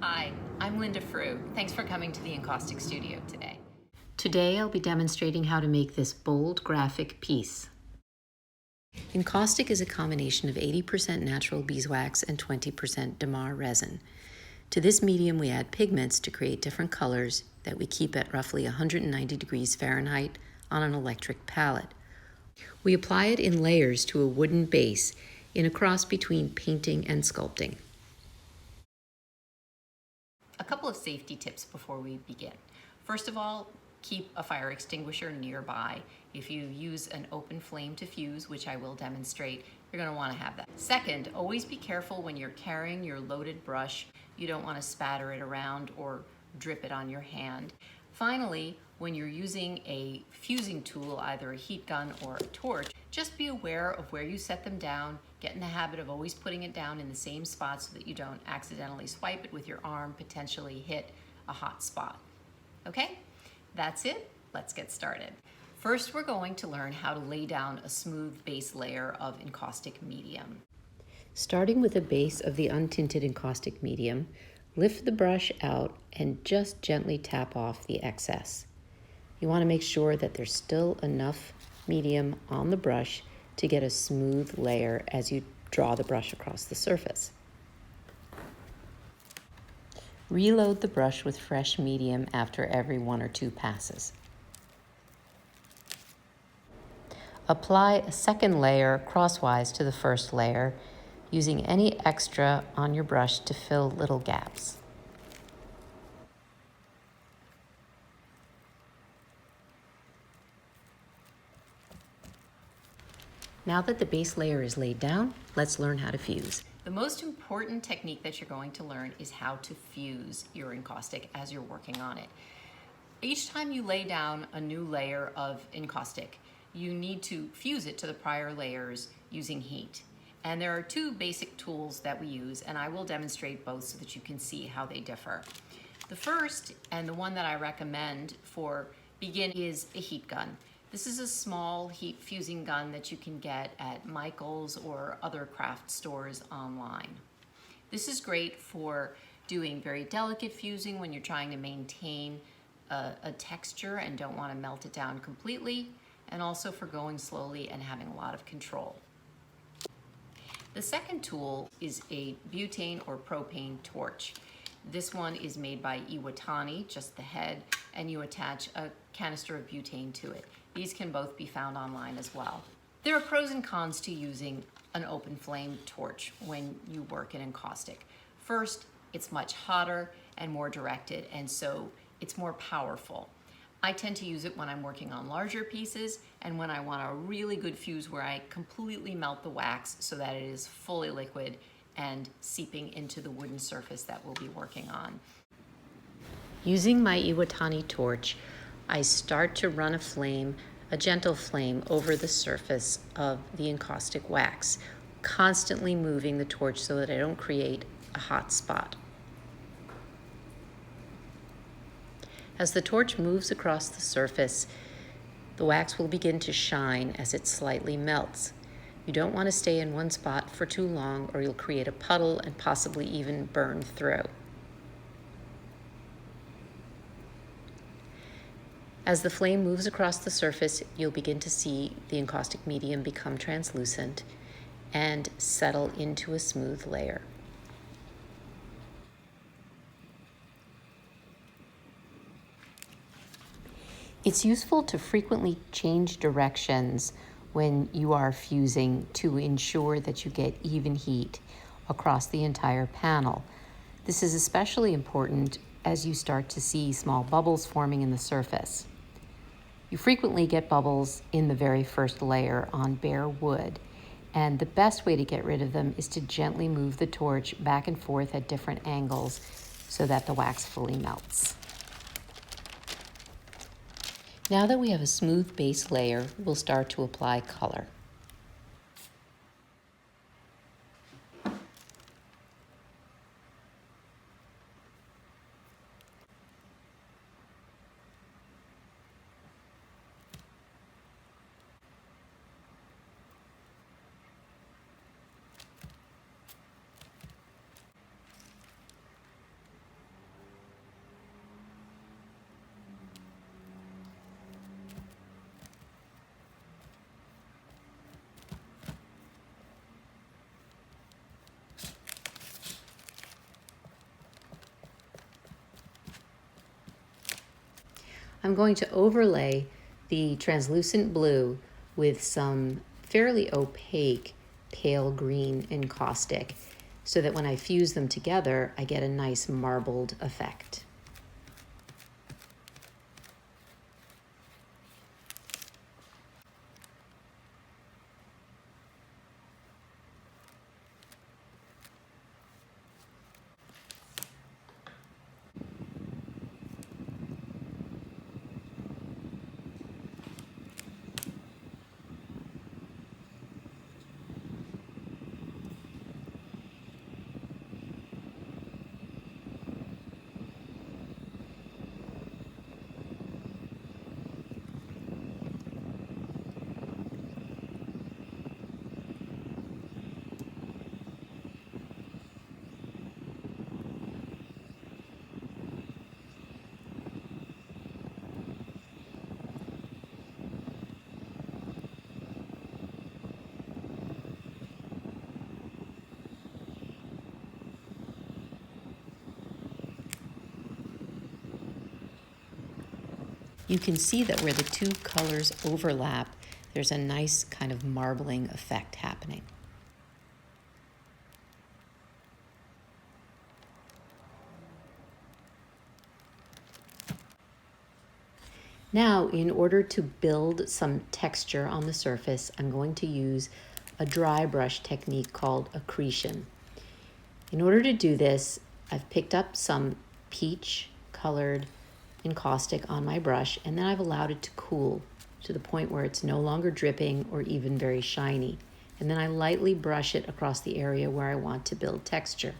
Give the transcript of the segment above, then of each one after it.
Hi, I'm Linda Frew. Thanks for coming to the Encaustic studio today. Today I'll be demonstrating how to make this bold graphic piece. Encaustic is a combination of 80% natural beeswax and 20% damar resin. To this medium we add pigments to create different colors that we keep at roughly 190 degrees Fahrenheit on an electric palette. We apply it in layers to a wooden base in a cross between painting and sculpting. A couple of safety tips before we begin. First of all, keep a fire extinguisher nearby. If you use an open flame to fuse, which I will demonstrate, you're going to want to have that. Second, always be careful when you're carrying your loaded brush. You don't want to spatter it around or drip it on your hand. Finally, when you're using a fusing tool, either a heat gun or a torch, just be aware of where you set them down. Get in the habit of always putting it down in the same spot so that you don't accidentally swipe it with your arm, potentially hit a hot spot. Okay, that's it. Let's get started. First, we're going to learn how to lay down a smooth base layer of encaustic medium. Starting with a base of the untinted encaustic medium, lift the brush out and just gently tap off the excess. You want to make sure that there's still enough medium on the brush to get a smooth layer as you draw the brush across the surface. Reload the brush with fresh medium after every 1 or 2 passes. Apply a second layer crosswise to the first layer, using any extra on your brush to fill little gaps. Now that the base layer is laid down, let's learn how to fuse. The most important technique that you're going to learn is how to fuse your encaustic as you're working on it. Each time you lay down a new layer of encaustic, you need to fuse it to the prior layers using heat. And there are 2 basic tools that we use, and I will demonstrate both so that you can see how they differ. The first, and the one that I recommend for begin, is a heat gun. This is a small heat fusing gun that you can get at Michael's or other craft stores online. This is great for doing very delicate fusing when you're trying to maintain a texture and don't want to melt it down completely, and also for going slowly and having a lot of control. The second tool is a butane or propane torch. This one is made by Butane, just the head, and you attach a canister of butane to it. These can both be found online as well. There are pros and cons to using an open flame torch when you work in encaustic. First, it's much hotter and more directed, and so it's more powerful. I tend to use it when I'm working on larger pieces and when I want a really good fuse where I completely melt the wax so that it is fully liquid and seeping into the wooden surface that we'll be working on. Using my Butane torch, I start to run a gentle flame over the surface of the encaustic wax, constantly moving the torch so that I don't create a hot spot. As the torch moves across the surface, the wax will begin to shine as it slightly melts. You don't want to stay in one spot for too long or you'll create a puddle and possibly even burn through. As the flame moves across the surface, you'll begin to see the encaustic medium become translucent and settle into a smooth layer. It's useful to frequently change directions when you are fusing to ensure that you get even heat across the entire panel. This is especially important as you start to see small bubbles forming in the surface. You frequently get bubbles in the very first layer on bare wood, and the best way to get rid of them is to gently move the torch back and forth at different angles so that the wax fully melts. Now that we have a smooth base layer, we'll start to apply color. I'm going to overlay the translucent blue with some fairly opaque pale green encaustic so that when I fuse them together, I get a nice marbled effect. You can see that where the two colors overlap, there's a nice kind of marbling effect happening. Now, in order to build some texture on the surface, I'm going to use a dry brush technique called accretion. In order to do this, I've picked up some peach colored encaustic on my brush, and then I've allowed it to cool to the point where it's no longer dripping or even very shiny. And then I lightly brush it across the area where I want to build texture.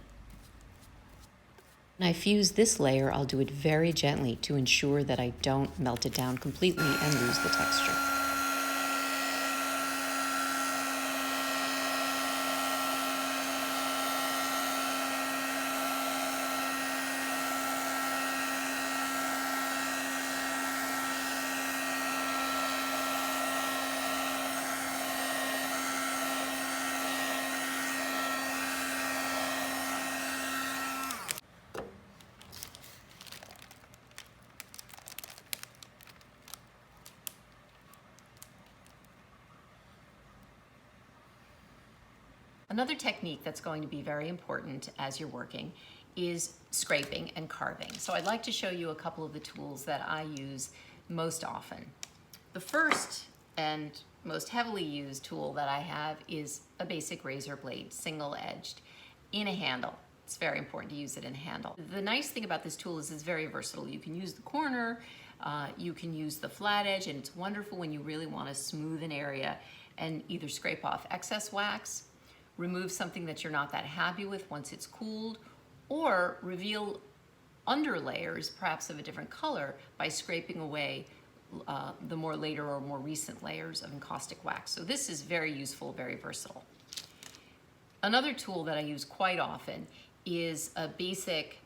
When I fuse this layer, I'll do it very gently to ensure that I don't melt it down completely and lose the texture. Another technique that's going to be very important as you're working is scraping and carving. So I'd like to show you a couple of the tools that I use most often. The first and most heavily used tool that I have is a basic razor blade, single-edged, in a handle. It's very important to use it in a handle. The nice thing about this tool is it's very versatile. You can use the corner, you can use the flat edge, and it's wonderful when you really want to smooth an area and either scrape off excess wax, remove something that you're not that happy with once it's cooled, or reveal under layers, perhaps of a different color, by scraping away the more later or more recent layers of encaustic wax. So this is very useful, very versatile. Another tool that I use quite often is a basic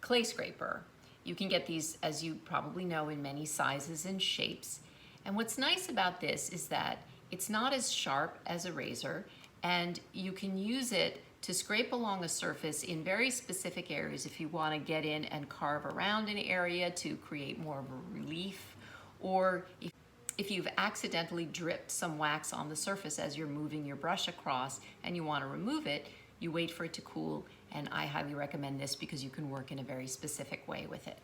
clay scraper. You can get these, as you probably know, in many sizes and shapes. And what's nice about this is that it's not as sharp as a razor, and you can use it to scrape along a surface in very specific areas if you want to get in and carve around an area to create more of a relief, or if you've accidentally dripped some wax on the surface as you're moving your brush across and you want to remove it, you wait for it to cool, and I highly recommend this because you can work in a very specific way with it.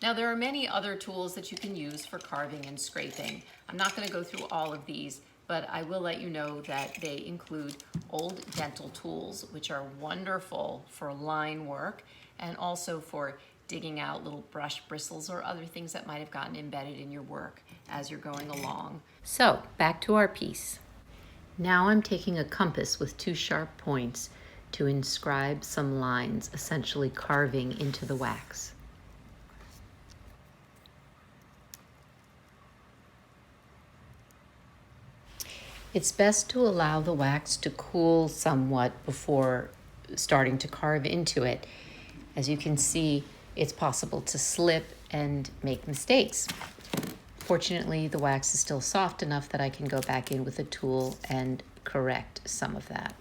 Now, there are many other tools that you can use for carving and scraping. I'm not going to go through all of these, but I will let you know that they include old dental tools, which are wonderful for line work and also for digging out little brush bristles or other things that might have gotten embedded in your work as you're going along. So, back to our piece. Now I'm taking a compass with two sharp points to inscribe some lines, essentially carving into the wax. It's best to allow the wax to cool somewhat before starting to carve into it. As you can see, it's possible to slip and make mistakes. Fortunately, the wax is still soft enough that I can go back in with a tool and correct some of that.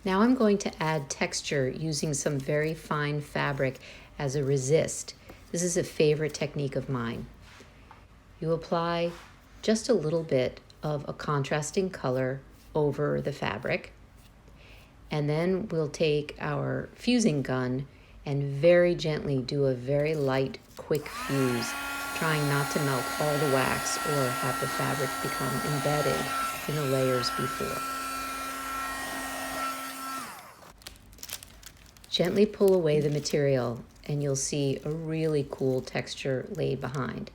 Now I'm going to add texture using some very fine fabric as a resist. This is a favorite technique of mine. You apply just a little bit of a contrasting color over the fabric, and then we'll take our fusing gun and very gently do a very light, quick fuse, trying not to melt all the wax or have the fabric become embedded in the layers before. Gently pull away the material and you'll see a really cool texture laid behind.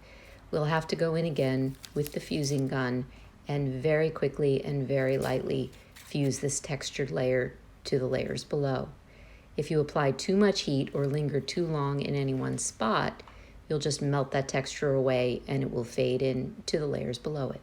We'll have to go in again with the fusing gun and very quickly and very lightly fuse this textured layer to the layers below. If you apply too much heat or linger too long in any one spot, you'll just melt that texture away and it will fade in to the layers below it.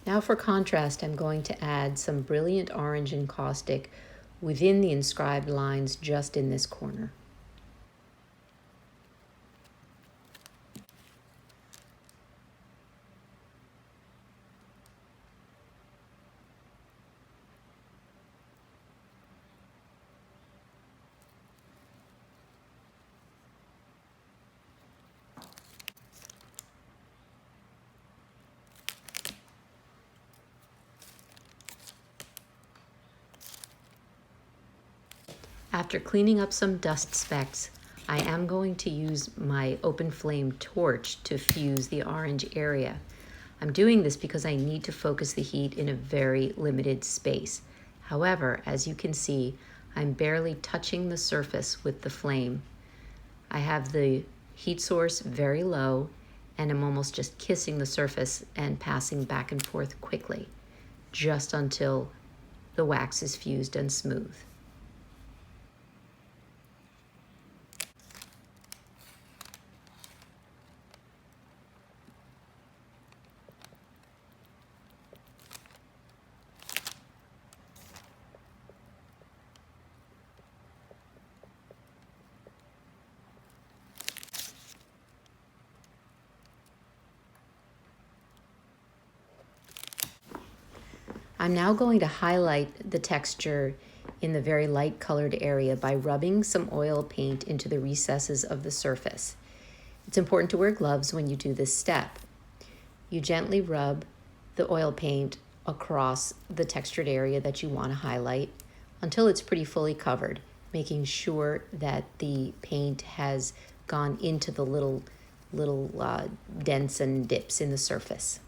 Now for contrast, I'm going to add some brilliant orange encaustic within the inscribed lines just in this corner. After cleaning up some dust specks, I am going to use my open flame torch to fuse the orange area. I'm doing this because I need to focus the heat in a very limited space. However, as you can see, I'm barely touching the surface with the flame. I have the heat source very low and I'm almost just kissing the surface and passing back and forth quickly, just until the wax is fused and smooth. I'm now going to highlight the texture in the very light colored area by rubbing some oil paint into the recesses of the surface. It's important to wear gloves when you do this step. You gently rub the oil paint across the textured area that you want to highlight until it's pretty fully covered, making sure that the paint has gone into the little dents and dips in the surface.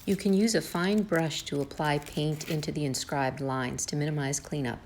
You can use a fine brush to apply paint into the inscribed lines to minimize cleanup.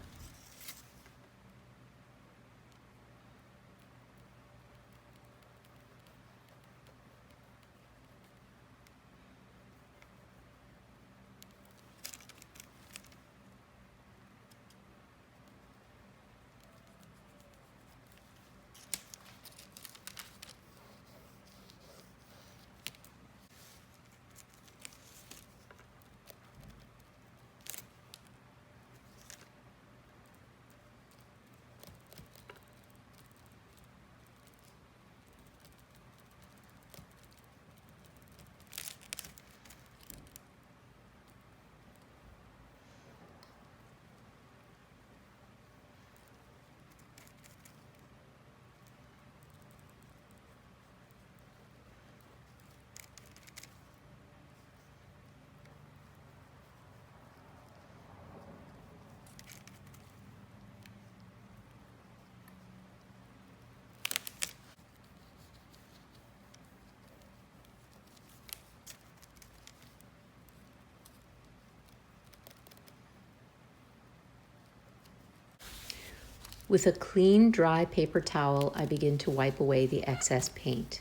With a clean, dry paper towel, I begin to wipe away the excess paint.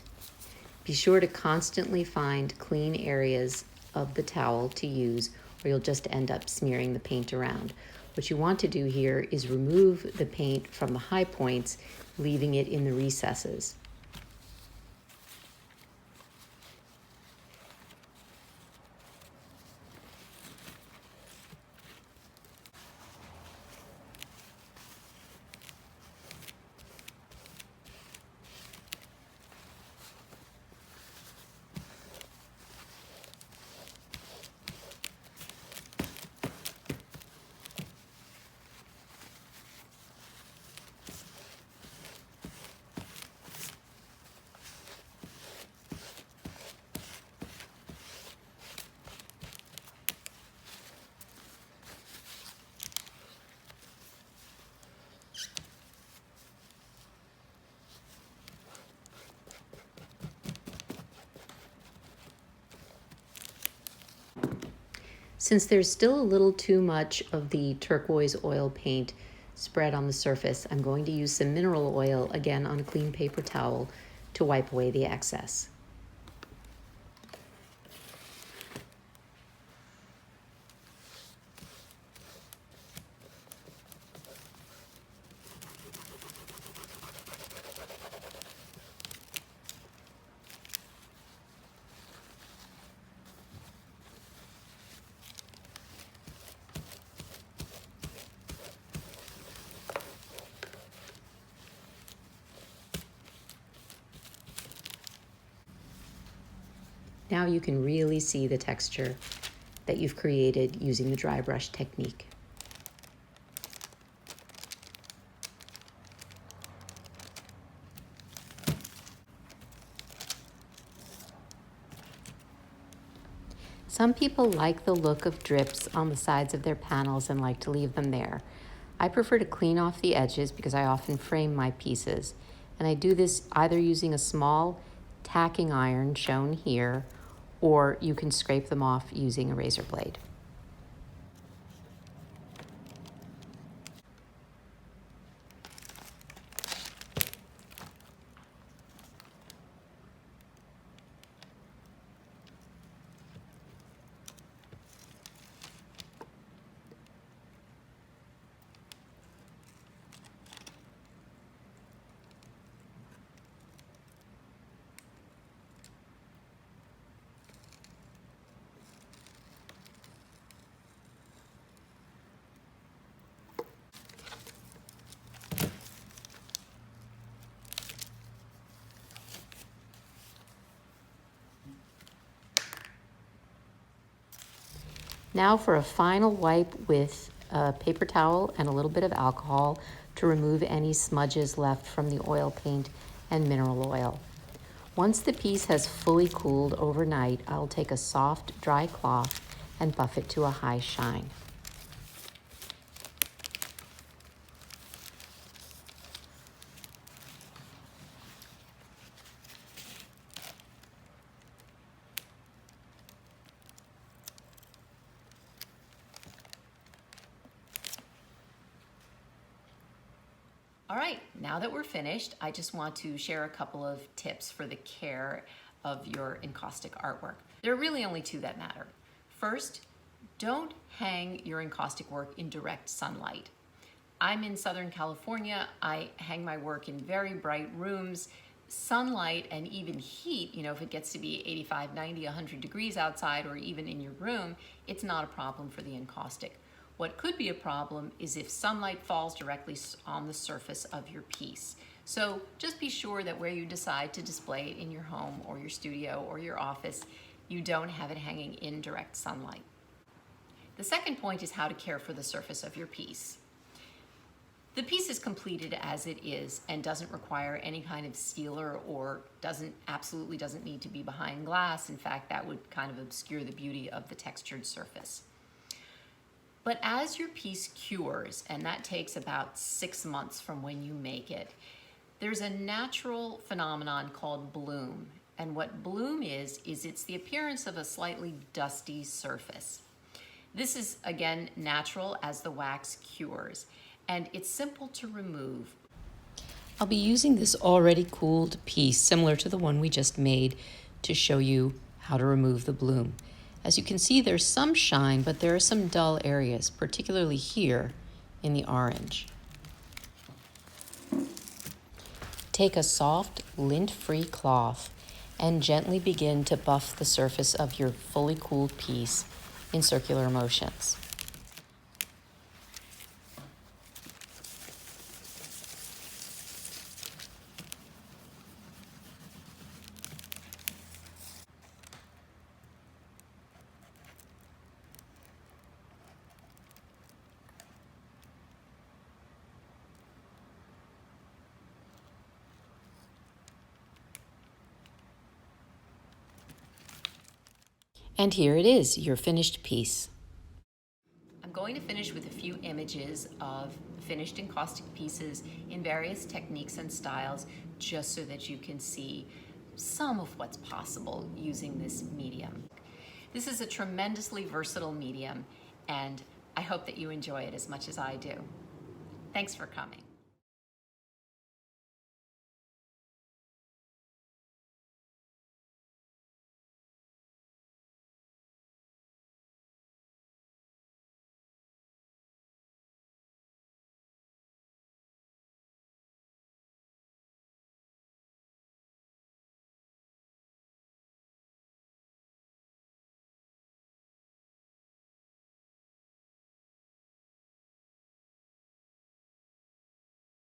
Be sure to constantly find clean areas of the towel to use, or you'll just end up smearing the paint around. What you want to do here is remove the paint from the high points, leaving it in the recesses. Since there's still a little too much of the turquoise oil paint spread on the surface, I'm going to use some mineral oil, again on a clean paper towel, to wipe away the excess. Now you can really see the texture that you've created using the dry brush technique. Some people like the look of drips on the sides of their panels and like to leave them there. I prefer to clean off the edges because I often frame my pieces, and I do this either using a small tacking iron shown here, or you can scrape them off using a razor blade. Now for a final wipe with a paper towel and a little bit of alcohol to remove any smudges left from the oil paint and mineral oil. Once the piece has fully cooled overnight, I'll take a soft, dry cloth and buff it to a high shine. All right, now that we're finished, I just want to share a couple of tips for the care of your encaustic artwork. There are really only two that matter. First, don't hang your encaustic work in direct sunlight. I'm in Southern California. I hang my work in very bright rooms. Sunlight and even heat, if it gets to be 85, 90, 100 degrees outside or even in your room, it's not a problem for the encaustic. What could be a problem is if sunlight falls directly on the surface of your piece. So just be sure that where you decide to display it in your home or your studio or your office, you don't have it hanging in direct sunlight. The second point is how to care for the surface of your piece. The piece is completed as it is and doesn't require any kind of sealer or absolutely doesn't need to be behind glass. In fact, that would kind of obscure the beauty of the textured surface. But as your piece cures, and that takes about 6 months from when you make it, there's a natural phenomenon called bloom. And what bloom is it's the appearance of a slightly dusty surface. This is, again, natural as the wax cures. and it's simple to remove. I'll be using this already cooled piece, similar to the one we just made, to show you how to remove the bloom. As you can see, there's some shine, but there are some dull areas, particularly here in the orange. Take a soft, lint-free cloth and gently begin to buff the surface of your fully cooled piece in circular motions. And here it is, your finished piece. I'm going to finish with a few images of finished encaustic pieces in various techniques and styles, just so that you can see some of what's possible using this medium. This is a tremendously versatile medium, and I hope that you enjoy it as much as I do. Thanks for coming.